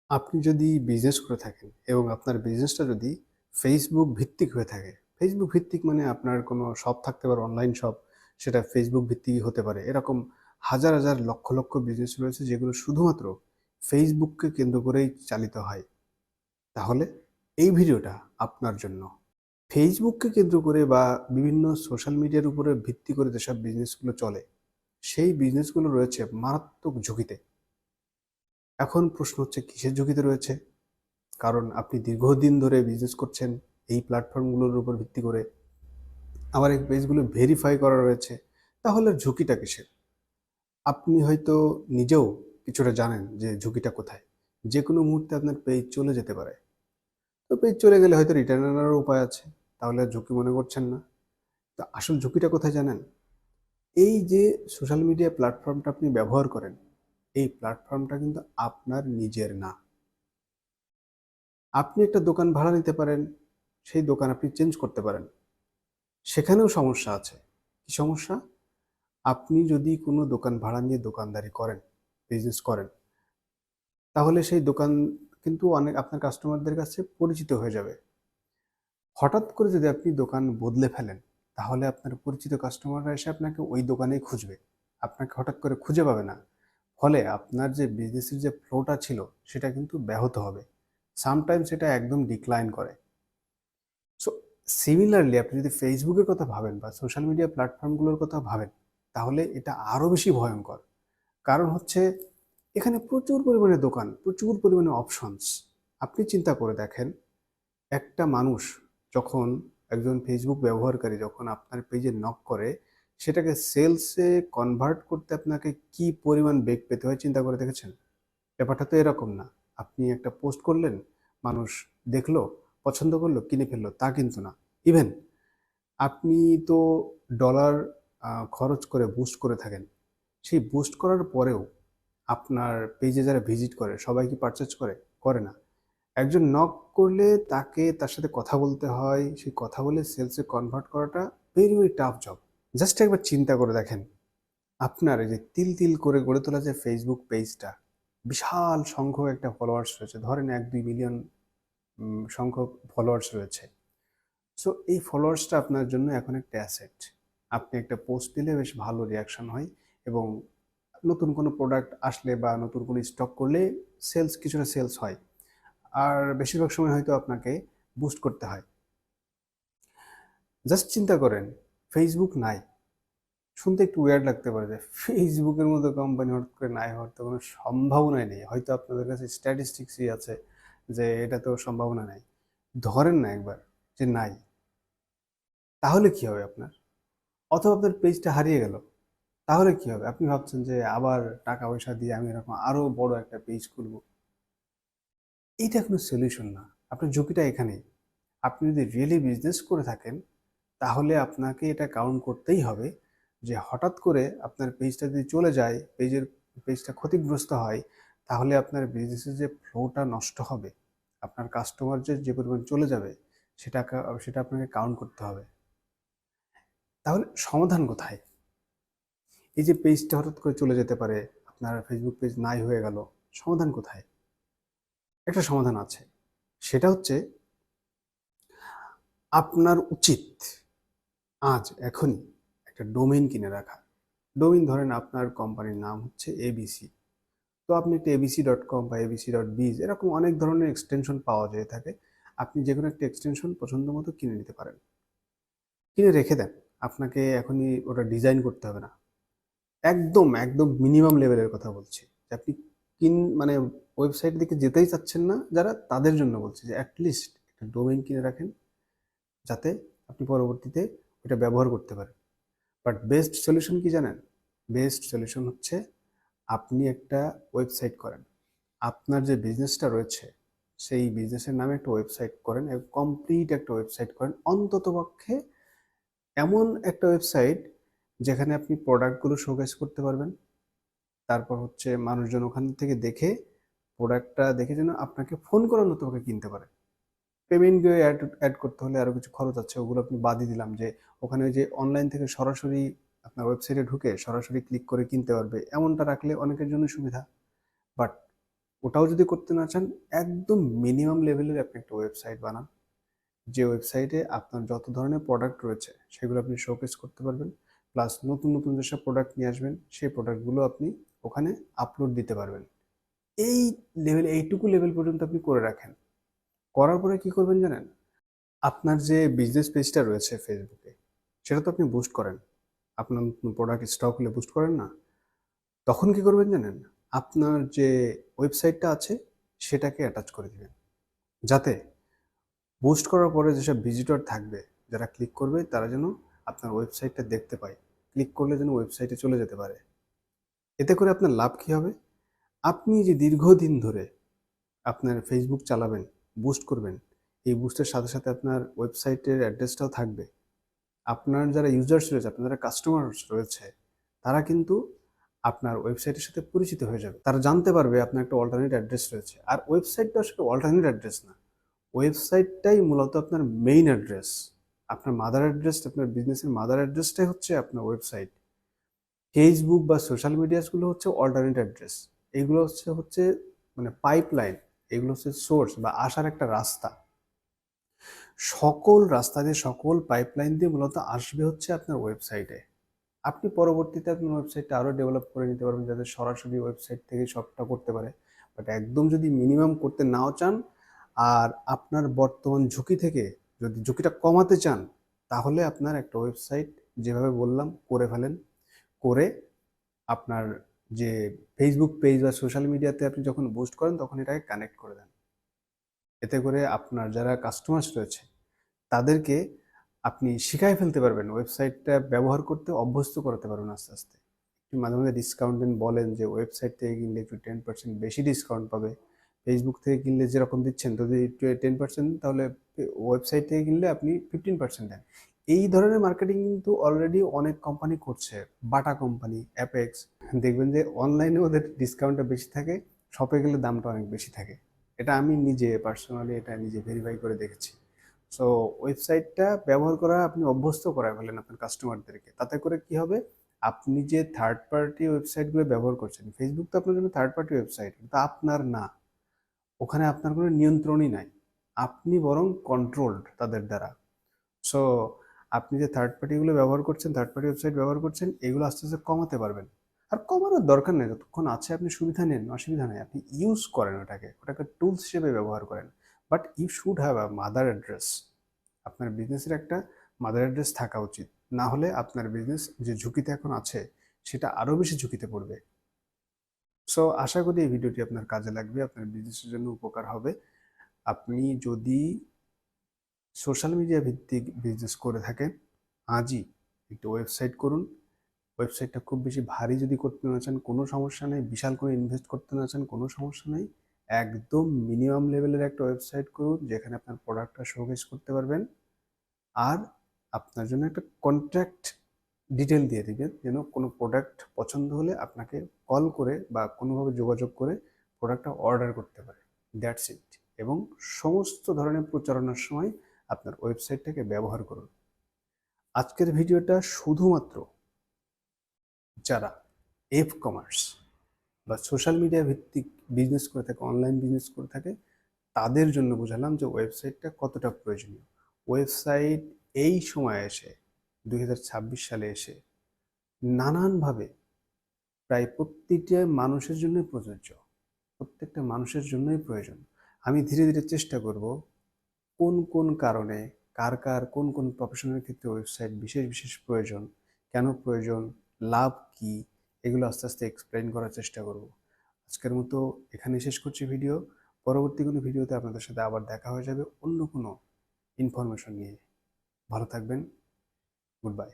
আপনি যদি বিজনেস করে থাকেন এবং আপনার বিজনেসটা যদি ফেসবুক ভিত্তিক হয়ে থাকে, ফেসবুক ভিত্তিক মানে আপনার কোনো শপ থাকতে পারে, অনলাইন শপ, সেটা ফেসবুক ভিত্তিকই হতে পারে। এরকম হাজার, হাজার লক্ষ, লক্ষ বিজনেস রয়েছে যেগুলো শুধুমাত্র ফেসবুককে কেন্দ্র করেই চালিত হয়। তাহলে এই ভিডিওটা আপনার জন্য। ফেসবুককে কেন্দ্র করে বা বিভিন্ন সোশ্যাল মিডিয়ার উপরে ভিত্তি করে যেসব বিজনেসগুলো চলে, সেই বিজনেসগুলো রয়েছে মারাত্মক ঝুঁকিতে। এখন প্রশ্ন হচ্ছে কিসের ঝুঁকিতে রয়েছে? কারণ আপনি দীর্ঘদিন ধরে বিজনেস করছেন এই প্ল্যাটফর্মগুলোর উপর ভিত্তি করে, আবার এই পেজগুলো ভেরিফাই করা রয়েছে। তাহলে ঝুঁকিটা কিসের? আপনি হয়তো নিজেও কিছুটা জানেন যে ঝুঁকিটা কোথায়। যে কোনো মুহূর্তে আপনার পেজ চলে যেতে পারে। তো পেজ চলে গেলে হয়তো রিটার্ন আনারও উপায় আছে, তাহলে আর ঝুঁকি মনে করছেন না। তো আসল ঝুঁকিটা কোথায় জানেন? এই যে সোশ্যাল মিডিয়া প্ল্যাটফর্মটা আপনি ব্যবহার করেন, এই প্ল্যাটফর্মটা কিন্তু আপনার নিজের না। আপনি একটা দোকান ভাড়া নিতে পারেন, সেই দোকান আপনি চেঞ্জ করতে পারেন, সেখানেও সমস্যা আছে। কি সমস্যা? আপনি যদি কোনো দোকান ভাড়া নিয়ে দোকানদারি করেন, বিজনেস করেন, তাহলে সেই দোকান কিন্তু অনেক আপনার কাস্টমারদের কাছে পরিচিত হয়ে যাবে। হঠাৎ করে যদি আপনি দোকান বদলে ফেলেন, তাহলে আপনার পরিচিত কাস্টমাররা এসে আপনাকে ওই দোকানেই খুঁজবে। আপনাকে হঠাৎ করে খুঁজে পাবে না। ফলে আপনার যে বিজনেসের যে ফ্লোটা ছিল, সেটা কিন্তু ব্যাহত হবে। সামটাইমস এটা একদম ডিক্লাইন করে। সো সিমিলারলি আপনি যদি ফেসবুকের কথা ভাবেন বা সোশ্যাল মিডিয়া প্ল্যাটফর্মগুলোর কথা ভাবেন, তাহলে এটা আরও বেশি ভয়ঙ্কর। কারণ হচ্ছে এখানে প্রচুর পরিমাণে দোকান, প্রচুর পরিমাণে অপশনস। আপনি চিন্তা করে দেখেন, একটা মানুষ যখন, একজন ফেসবুক ব্যবহারকারী যখন আপনার পেজে নক করে, সেটাকে সেলসে কনভার্ট করতে আপনাকে কি পরিমাণ বেগ পেতে হয় চিন্তা করে দেখেছেন? ব্যাপারটা তো এরকম না। আপনি একটা পোস্ট করলেন, মানুষ দেখলো, পছন্দ করলো, কিনে ফেললো, তা কিন্তু না। ইভেন আপনি তো ডলার খরচ করে বুস্ট করে থাকেন। সেই বুস্ট করার পরেও আপনার পেজে যারা ভিজিট করে সবাই কি পারচেজ করে? করে না। একজন নক করলে তাকে তার সাথে কথা বলতে হয়। সেই কথা বলে সেলসে কনভার্ট করাটা very, very tough job. Just একবার চিন্তা করে দেখেন, আপনার এই যে তিল, তিল করে গড়ে তোলা যে ফেসবুক পেজটা, বিশাল সংখ্যক একটা ফলোয়ার্স রয়েছে। ধরেন ১-২ মিলিয়ন সংখ্যক ফলোয়ার্স রয়েছে। সো এই ফলোয়ার্সটা আপনার জন্য এখন একটা অ্যাসেট। আপনি একটা পোস্ট দিলে বেশ ভালো রিঅ্যাকশন হয় এবং নতুন কোনো প্রোডাক্ট আসলে বা নতুন কোনো স্টক করলে কিছুটা সেলস হয়। আর বেশিরভাগ সময় হয়তো আপনাকে বুস্ট করতে হয়। জাস্ট চিন্তা করেন, ফেসবুক নাই। শুনতে একটু উইয়ার্ড লাগতে পারে যে ফেসবুকের মতো কোম্পানি হঠাৎ করে নাই হওয়ার তো কোনো সম্ভাবনাই নেই। হয়তো আপনাদের কাছে স্ট্যাটিস্টিক্সই আছে যে এটা তো সম্ভাবনা নাই। ধরেন না একবার যে নাই, তাহলে কি হবে আপনার? অথবা আপনার পেজটা হারিয়ে গেল, তাহলে কি হবে? আপনি ভাবছেন যে আবার টাকা পয়সা দিয়ে আমি এরকম আরো বড় একটা পেজ খুলবো। এইটা কোনো সলিউশন না। আপনার ঝুঁকিটা এখানেই। আপনি যদি রিয়েলি বিজনেস করে থাকেন, তাহলে আপনাকে এটা কাউন্ট করতেই হবে যে হঠাৎ করে আপনার পেজটা যদি চলে যায়, পেজটা ক্ষতিগ্রস্ত হয়, তাহলে আপনার বিজনেসের যে ফ্লোটা নষ্ট হবে, আপনার কাস্টমার যে পরিমাণ চলে যাবে, সেটা আপনাকে কাউন্ট করতে হবে। তাহলে সমাধান কোথায়? এই যে পেজটা হঠাৎ করে চলে যেতে পারে, আপনার ফেসবুক পেজ নাই হয়ে গেল, সমাধান কোথায়? একটা সমাধান আছে। সেটা হচ্ছে আপনার উচিত এখনই একটা ডোমেইন কিনে রাখা। ডোমেইন ধরেন আপনার কোম্পানির নাম হচ্ছে এবিসি। তো আপনি একটা abc.com বা abc.biz এরকম অনেক ধরনের এক্সটেনশন পাওয়া যেয়ে থাকে। আপনি যেকোনো একটা এক্সটেনশন পছন্দ মতো কিনে নিতে পারেন। কিনে রেখে দেন। আপনাকে এখনই ওটা ডিজাইন করতে হবে না। একদম, একদম মিনিমাম লেভেলের কথা বলছি। যে আপনি মানে ওয়েবসাইটের দিকে যেতেই চাচ্ছেন না যারা, তাদের জন্য বলছি যে এট লিস্ট একটা ডোমেইন কিনে রাখেন, যাতে আপনি পরবর্তীতে ওটা ব্যবহার করতে পারেন। বাট বেস্ট সলিউশন কি জানেন? বেস্ট সলিউশন হচ্ছে আপনি একটা ওয়েবসাইট করেন। আপনার যে বিজনেসটা রয়েছে, সেই বিজনেসের নামে একটা ওয়েবসাইট করেন এবং কমপ্লিট একটা ওয়েবসাইট করেন। অন্ততপক্ষে এমন একটা ওয়েবসাইট যেখানে আপনি প্রোডাক্টগুলো শোকেস করতে পারবেন। তারপর হচ্ছে মানুষজন ওখান থেকে দেখে, প্রোডাক্টটা দেখে যেন আপনাকে ফোন করার মতো ওকে কিনতে পারে। পেমেন্ট গিয়ে অ্যাড করতে হলে আরও কিছু খরচ আছে, ওগুলো আপনি বাদই দিলাম। যে ওখানে যে অনলাইন থেকে সরাসরি আপনার ওয়েবসাইটে ঢুকে সরাসরি ক্লিক করে কিনতে পারবে, এমনটা রাখলে অনেকের জন্য সুবিধা। বাট ওটাও যদি করতে না চান, একদম মিনিমাম লেভেলের আপনি একটা ওয়েবসাইট বানান, যে ওয়েবসাইটে আপনার যত ধরনের প্রোডাক্ট রয়েছে সেগুলো আপনি শোকেস করতে পারবেন, প্লাস নতুন নতুন যেসব প্রোডাক্ট নিয়ে আসবেন সেই প্রোডাক্টগুলো আপনি ওখানে আপলোড দিতে পারবেন। এই এইটুকু লেভেল পর্যন্ত আপনি করে রাখেন। করার পরে কি করবেন জানেন? আপনার যে বিজনেস পেজটা রয়েছে ফেসবুকে, সেটা তো আপনি বুস্ট করেন। আপনার নতুন প্রোডাক্ট স্টক হলে বুস্ট করেন না? তখন কি করবেন জানেন? আপনার যে ওয়েবসাইটটা আছে সেটাকে অ্যাটাচ করে দিবেন, যাতে বুস্ট করার পরে যেসব ভিজিটর থাকবে, যারা ক্লিক করবে, তারা যেন আপনার ওয়েবসাইটটা দেখতে পায়, ক্লিক করলে যেন ওয়েবসাইটে চলে যেতে পারে। এতে করে আপনার লাভ কী হবে? আপনি যে দীর্ঘদিন ধরে আপনার ফেসবুক চালাবেন, বুস্ট করবেন, এই বুস্টের সাথে সাথে আপনার ওয়েবসাইটের অ্যাড্রেসটাও থাকবে। আপনার যারা ইউজার্স রয়েছে, আপনার যারা কাস্টমার্স রয়েছে, তারা কিন্তু আপনার ওয়েবসাইটের সাথে পরিচিত হয়ে যাবে। তারা জানতে পারবে আপনার একটা অল্টারনেট অ্যাড্রেস রয়েছে। আর ওয়েবসাইটটা আসলে অল্টারনেট অ্যাড্রেস না। ওয়েবসাইটটাই মূলত আপনার মেইন অ্যাড্রেস। আপনার মাদার অ্যাড্রেস, আপনার বিজনেসের মাদার অ্যাড্রেসটাই হচ্ছে আপনার ওয়েবসাইট। ফেসবুক বা সোশ্যাল মিডিয়াসগুলো হচ্ছে অল্টারনেট অ্যাড্রেস। এগুলো হচ্ছে মানে পাইপলাইন। এগুলো হচ্ছে সোর্স বা আসার একটা রাস্তা। সকল রাস্তা দিয়ে, সকল পাইপলাইন দিয়ে মূলত আসবে হচ্ছে আপনার ওয়েবসাইটে। আপনি পরবর্তীতে আপনার ওয়েবসাইটটা আরও ডেভেলপ করে নিতে পারবেন, যাতে সরাসরি ওয়েবসাইট থেকে সবটা করতে পারে। বাট একদম যদি মিনিমাম করতে নাও চান, আর আপনার বর্তমান ঝুঁকি থেকে যদি ঝুঁকিটা কমাতে চান, তাহলে আপনার একটা ওয়েবসাইট যেভাবে বললাম করে ফেলেন। করে আপনার যে ফেসবুক পেজ বা সোশ্যাল মিডিয়াতে আপনি যখন বুস্ট করেন, তখন এটাকে কানেক্ট করে দেন। এতে করে আপনার যারা কাস্টমার্স রয়েছে তাদেরকে আপনি শিখায় ফেলতে পারবেন, ওয়েবসাইটটা ব্যবহার করতে অভ্যস্ত করাতে পারবেন আস্তে আস্তে। একটু মাঝে মাঝে ডিসকাউন্ট দেন, বলেন যে ওয়েবসাইট থেকে কিনলে একটু 10% বেশি ডিসকাউন্ট পাবে। ফেসবুক থেকে কিনলে যেরকম দিচ্ছেন, যদি একটু 10%, তাহলে ওয়েবসাইট থেকে কিনলে আপনি 15% দেন। এই ধরনের মার্কেটিং কিন্তু অলরেডি অনেক কোম্পানি করছে। বাটা কোম্পানি, অ্যাপেক্স, দেখবেন যে অনলাইনে ওদের ডিসকাউন্টটা বেশি থাকে, শপে গেলে দামটা অনেক বেশি থাকে। এটা আমি নিজে পার্সোনালি এটা নিজে ভেরিফাই করে দেখেছি। সো ওয়েবসাইটটা ব্যবহার করা আপনি অভ্যস্ত করায় ফেলেন আপনার কাস্টমারদেরকে। তাতে করে কি হবে? আপনি যে থার্ড পার্টি ওয়েবসাইটগুলো ব্যবহার করছেন, ফেসবুক তো আপনার জন্য থার্ড পার্টি ওয়েবসাইট, কিন্তু আপনার না। ওখানে আপনার কোনো নিয়ন্ত্রণই নাই। আপনি বরং কন্ট্রোলড তাদের দ্বারা। সো আপনি যে থার্ড পার্টিগুলো ব্যবহার করছেন, থার্ড পার্টি ওয়েবসাইট ব্যবহার করছেন, এগুলো আস্তে আস্তে কমাতে পারবেন। আর কমানোর দরকার নেই, যতক্ষণ আছে আপনি সুবিধা নেন, অসুবিধা নেই। আপনি ইউজ করেন ওটাকে টুলস হিসেবে ব্যবহার করেন। But you should have a mother address. আপনার বিজনেসের একটা মাদার অ্যাড্রেস থাকা উচিত। না হলে আপনার বিজনেস যে ঝুঁকিতে এখন আছে, সেটা আরও বেশি ঝুঁকিতে পড়বে। সো আশা করি এই ভিডিওটি আপনার কাজে লাগবে, আপনার বিজনেসের জন্য উপকার হবে। আপনি যদি সোশ্যাল মিডিয়া ভিত্তিক বিজনেস করে থাকেন, আজই একটু ওয়েবসাইট করুন। ওয়েবসাইটটা খুব বেশি ভারী যদি করতে না চান, কোনো সমস্যা নেই। বিশাল করে ইনভেস্ট করতে না চান, কোনো সমস্যা নেই। একদম মিনিমাম লেভেলের একটা ওয়েবসাইট করুন, যেখানে আপনার প্রোডাক্টটা শোকেস করতে পারবেন। আর আপনার জন্য একটা কন্ট্যাক্ট ডিটেল দিয়ে দিবেন, যেন কোনো প্রোডাক্ট পছন্দ হলে আপনাকে কল করে বা কোনোভাবে যোগাযোগ করে প্রোডাক্টটা অর্ডার করতে পারে। That's it. এবং সমস্ত ধরনের প্রচারণার সময় আপনার ওয়েবসাইটটাকে ব্যবহার করুন। আজকের ভিডিওটা শুধুমাত্র যারা এফ কমার্স বা সোশ্যাল মিডিয়া ভিত্তিক বিজনেস করে থাকে, অনলাইন বিজনেস করে থাকে, তাদের জন্য বোঝালাম যে ওয়েবসাইটটা কতটা প্রয়োজনীয়। ওয়েবসাইট এই সময়ে এসে, 2026 সালে এসে, নানানভাবে প্রায় প্রত্যেকটা মানুষের জন্যই প্রযোজ্য। প্রত্যেকটা মানুষের জন্যই প্রয়োজন। আমি ধীরে ধীরে চেষ্টা করব কোন কোন কারণে, কার কার কোন কোন প্রফেশনের ক্ষেত্রে ওয়েবসাইট বিশেষ বিশেষ প্রয়োজন, কেন প্রয়োজন, লাভ কি, এগুলো আস্তে আস্তে এক্সপ্লেইন করার চেষ্টা করব। আজকের মতো এখানেই শেষ করছি ভিডিও। পরবর্তী কোনো ভিডিওতে আপনাদের সাথে আবার দেখা হয়ে যাবে অন্য কোনো ইনফরমেশন নিয়ে। ভালো থাকবেন। Good bye.